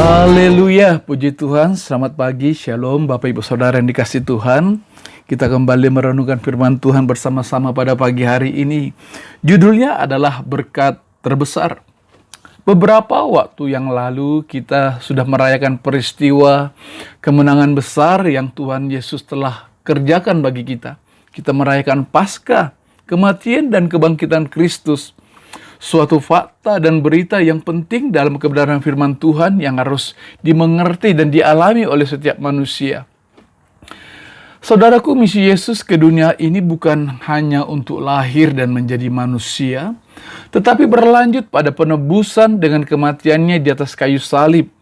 Haleluya, puji Tuhan, selamat pagi, shalom Bapak Ibu Saudara yang dikasih Tuhan. Kita kembali merenungkan firman Tuhan bersama-sama pada pagi hari ini. Judulnya adalah berkat terbesar. Beberapa waktu yang lalu kita sudah merayakan peristiwa kemenangan besar yang Tuhan Yesus telah kerjakan bagi kita. Kita merayakan Paskah, kematian dan kebangkitan Kristus. Suatu fakta dan berita yang penting dalam kebenaran firman Tuhan yang harus dimengerti dan dialami oleh setiap manusia. Saudaraku, misi Yesus ke dunia ini bukan hanya untuk lahir dan menjadi manusia, tetapi berlanjut pada penebusan dengan kematiannya di atas kayu salib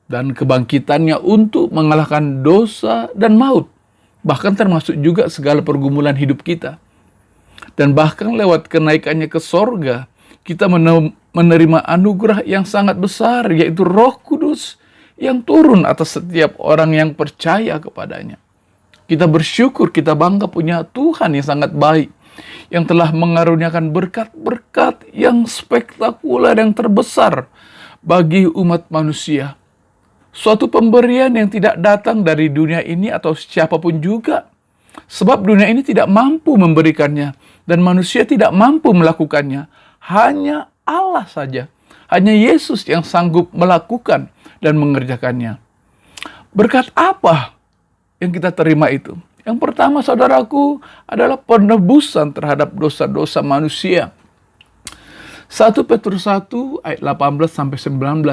dan kebangkitannya untuk mengalahkan dosa dan maut, bahkan termasuk juga segala pergumulan hidup kita. Dan bahkan lewat kenaikannya ke sorga, kita menerima anugerah yang sangat besar, yaitu Roh Kudus yang turun atas setiap orang yang percaya kepadanya. Kita bersyukur, kita bangga punya Tuhan yang sangat baik, yang telah mengaruniakan berkat-berkat yang spektakuler, yang terbesar bagi umat manusia. Suatu pemberian yang tidak datang dari dunia ini atau siapapun juga, sebab dunia ini tidak mampu memberikannya, dan manusia tidak mampu melakukannya. Hanya Allah saja, hanya Yesus yang sanggup melakukan dan mengerjakannya. Berkat apa yang kita terima itu? Yang pertama, saudaraku, adalah penebusan terhadap dosa-dosa manusia. 1 Petrus 1 ayat 18-19.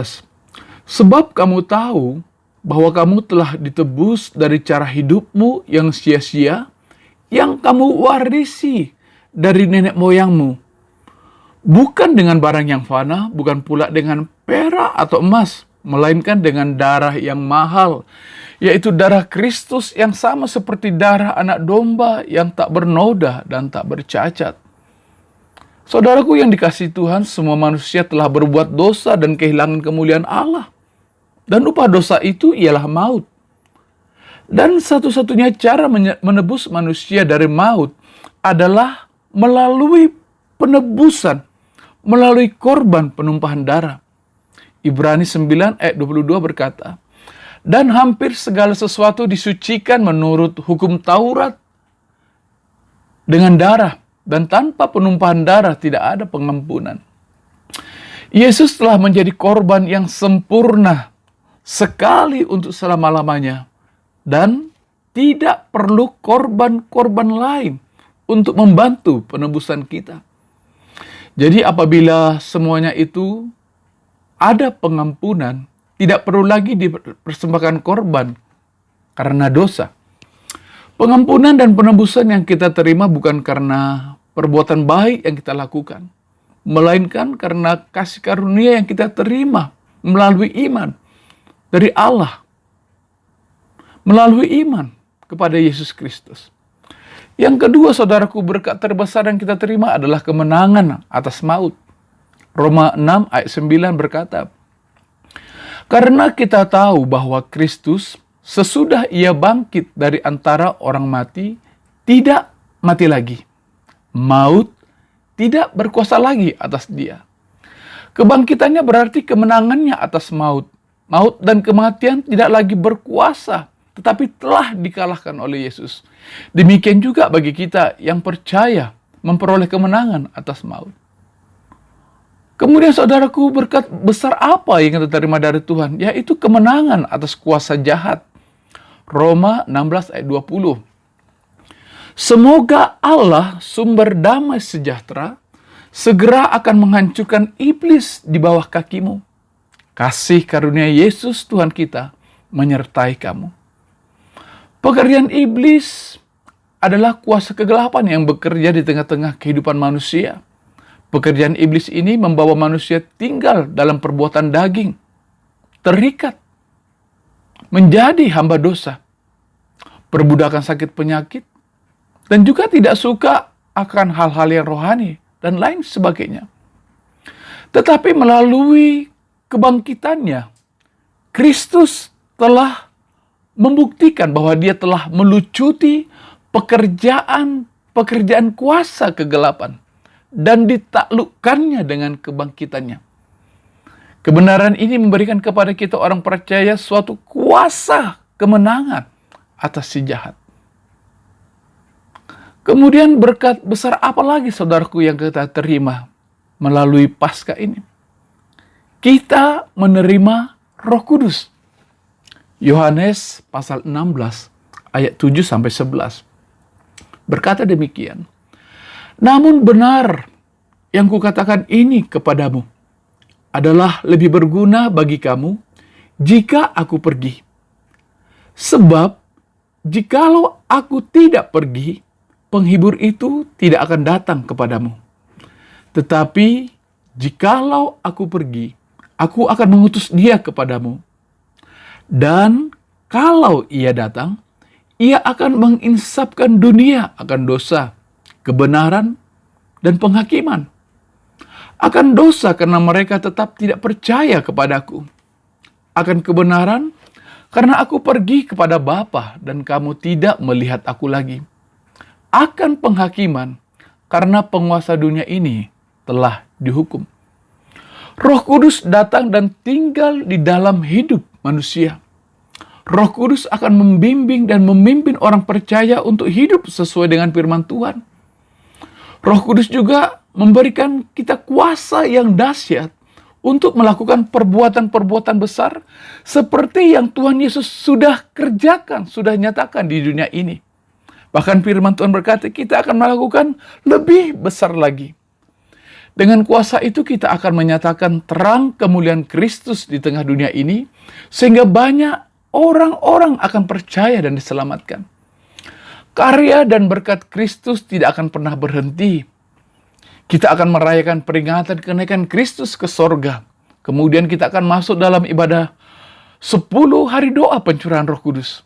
Sebab kamu tahu bahwa kamu telah ditebus dari cara hidupmu yang sia-sia, yang kamu warisi dari nenek moyangmu. Bukan dengan barang yang fana, bukan pula dengan perak atau emas, melainkan dengan darah yang mahal, yaitu darah Kristus yang sama seperti darah anak domba yang tak bernoda dan tak bercacat. Saudaraku yang dikasihi Tuhan, semua manusia telah berbuat dosa dan kehilangan kemuliaan Allah. Dan upah dosa itu ialah maut. Dan satu-satunya cara menebus manusia dari maut adalah melalui penebusan, melalui korban penumpahan darah. Ibrani 9 ayat 22 berkata, dan hampir segala sesuatu disucikan menurut hukum Taurat dengan darah, dan tanpa penumpahan darah tidak ada pengampunan. Yesus telah menjadi korban yang sempurna sekali untuk selama-lamanya, dan tidak perlu korban-korban lain untuk membantu penebusan kita. Jadi apabila semuanya itu ada pengampunan, tidak perlu lagi dipersembahkan korban karena dosa. Pengampunan dan penebusan yang kita terima bukan karena perbuatan baik yang kita lakukan, melainkan karena kasih karunia yang kita terima melalui iman dari Allah, melalui iman kepada Yesus Kristus. Yang kedua, saudaraku, berkat terbesar yang kita terima adalah kemenangan atas maut. Roma 6 ayat 9 berkata, karena kita tahu bahwa Kristus sesudah ia bangkit dari antara orang mati, tidak mati lagi. Maut tidak berkuasa lagi atas dia. Kebangkitannya berarti kemenangannya atas maut. Maut dan kematian tidak lagi berkuasa, tetapi telah dikalahkan oleh Yesus. Demikian juga bagi kita yang percaya memperoleh kemenangan atas maut. Kemudian saudaraku, berkat besar apa yang kita terima dari Tuhan? Yaitu kemenangan atas kuasa jahat. Roma 16 ayat 20. Semoga Allah sumber damai sejahtera segera akan menghancurkan iblis di bawah kakimu. Kasih karunia Yesus Tuhan kita menyertai kamu. Pekerjaan iblis adalah kuasa kegelapan yang bekerja di tengah-tengah kehidupan manusia. Pekerjaan iblis ini membawa manusia tinggal dalam perbuatan daging, terikat, menjadi hamba dosa, perbudakan sakit penyakit, dan juga tidak suka akan hal-hal yang rohani, dan lain sebagainya. Tetapi melalui kebangkitannya, Kristus telah membuktikan bahwa dia telah melucuti pekerjaan kuasa kegelapan dan ditaklukkannya dengan kebangkitannya. Kebenaran ini memberikan kepada kita orang percaya suatu kuasa kemenangan atas si jahat. Kemudian berkat besar apa lagi saudaraku yang kita terima melalui Paskah ini? Kita menerima Roh Kudus. Yohanes pasal 16 ayat 7-11 berkata demikian. Namun benar yang kukatakan ini kepadamu adalah lebih berguna bagi kamu jika aku pergi. Sebab jikalau aku tidak pergi, penghibur itu tidak akan datang kepadamu. Tetapi jikalau aku pergi, aku akan mengutus dia kepadamu. Dan kalau ia datang, ia akan menginsapkan dunia akan dosa, kebenaran, dan penghakiman. Akan dosa karena mereka tetap tidak percaya kepadaku. Akan kebenaran karena aku pergi kepada Bapa dan kamu tidak melihat aku lagi. Akan penghakiman karena penguasa dunia ini telah dihukum. Roh Kudus datang dan tinggal di dalam hidup manusia. Roh Kudus akan membimbing dan memimpin orang percaya untuk hidup sesuai dengan firman Tuhan. Roh Kudus juga memberikan kita kuasa yang dahsyat untuk melakukan perbuatan-perbuatan besar seperti yang Tuhan Yesus sudah kerjakan, sudah nyatakan di dunia ini. Bahkan firman Tuhan berkata kita akan melakukan lebih besar lagi. Dengan kuasa itu kita akan menyatakan terang kemuliaan Kristus di tengah dunia ini, sehingga banyak orang-orang akan percaya dan diselamatkan. Karya dan berkat Kristus tidak akan pernah berhenti. Kita akan merayakan peringatan kenaikan Kristus ke sorga. Kemudian kita akan masuk dalam ibadah 10 hari doa pencurahan Roh Kudus.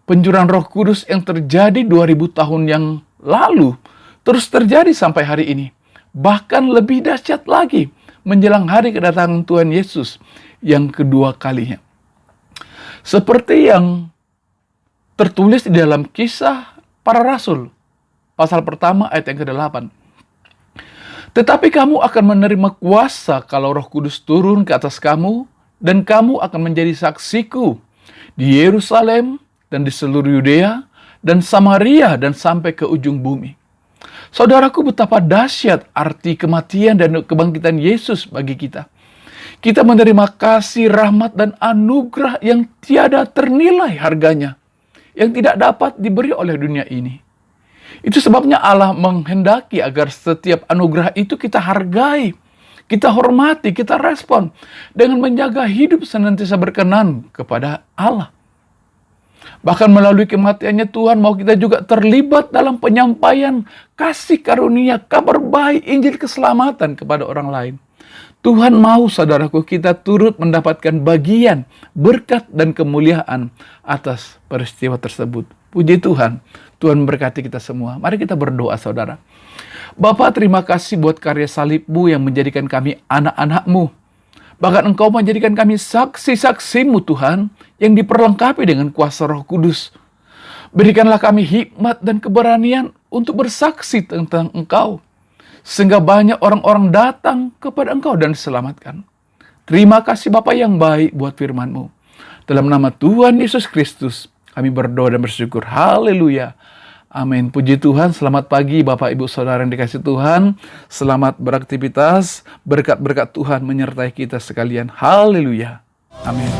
Pencurahan Roh Kudus yang terjadi 2000 tahun yang lalu terus terjadi sampai hari ini. Bahkan lebih dahsyat lagi menjelang hari kedatangan Tuhan Yesus yang kedua kalinya. Seperti yang tertulis di dalam Kisah Para Rasul, pasal pertama ayat yang ke-8. Tetapi kamu akan menerima kuasa kalau Roh Kudus turun ke atas kamu, dan kamu akan menjadi saksiku di Yerusalem dan di seluruh Yudea dan Samaria dan sampai ke ujung bumi. Saudaraku, betapa dahsyat arti kematian dan kebangkitan Yesus bagi kita. Kita menerima kasih, rahmat, dan anugerah yang tiada ternilai harganya, yang tidak dapat diberi oleh dunia ini. Itu sebabnya Allah menghendaki agar setiap anugerah itu kita hargai, kita hormati, kita respon dengan menjaga hidup senantiasa berkenan kepada Allah. Bahkan melalui kematiannya Tuhan mau kita juga terlibat dalam penyampaian kasih karunia, kabar baik, Injil keselamatan kepada orang lain. Tuhan mau saudaraku kita turut mendapatkan bagian, berkat dan kemuliaan atas peristiwa tersebut. Puji Tuhan, Tuhan memberkati kita semua. Mari kita berdoa saudara. Bapa, terima kasih buat karya salib-Mu yang menjadikan kami anak-anak-Mu. Bahkan Engkau menjadikan kami saksi-saksi-Mu Tuhan, yang diperlengkapi dengan kuasa Roh Kudus. Berikanlah kami hikmat dan keberanian untuk bersaksi tentang Engkau, sehingga banyak orang-orang datang kepada Engkau dan diselamatkan. Terima kasih Bapa yang baik buat firman-Mu. Dalam nama Tuhan Yesus Kristus, kami berdoa dan bersyukur. Haleluya. Amin. Puji Tuhan. Selamat pagi Bapak Ibu Saudara yang dikasihi Tuhan. Selamat beraktivitas. Berkat-berkat Tuhan menyertai kita sekalian. Haleluya. Amin.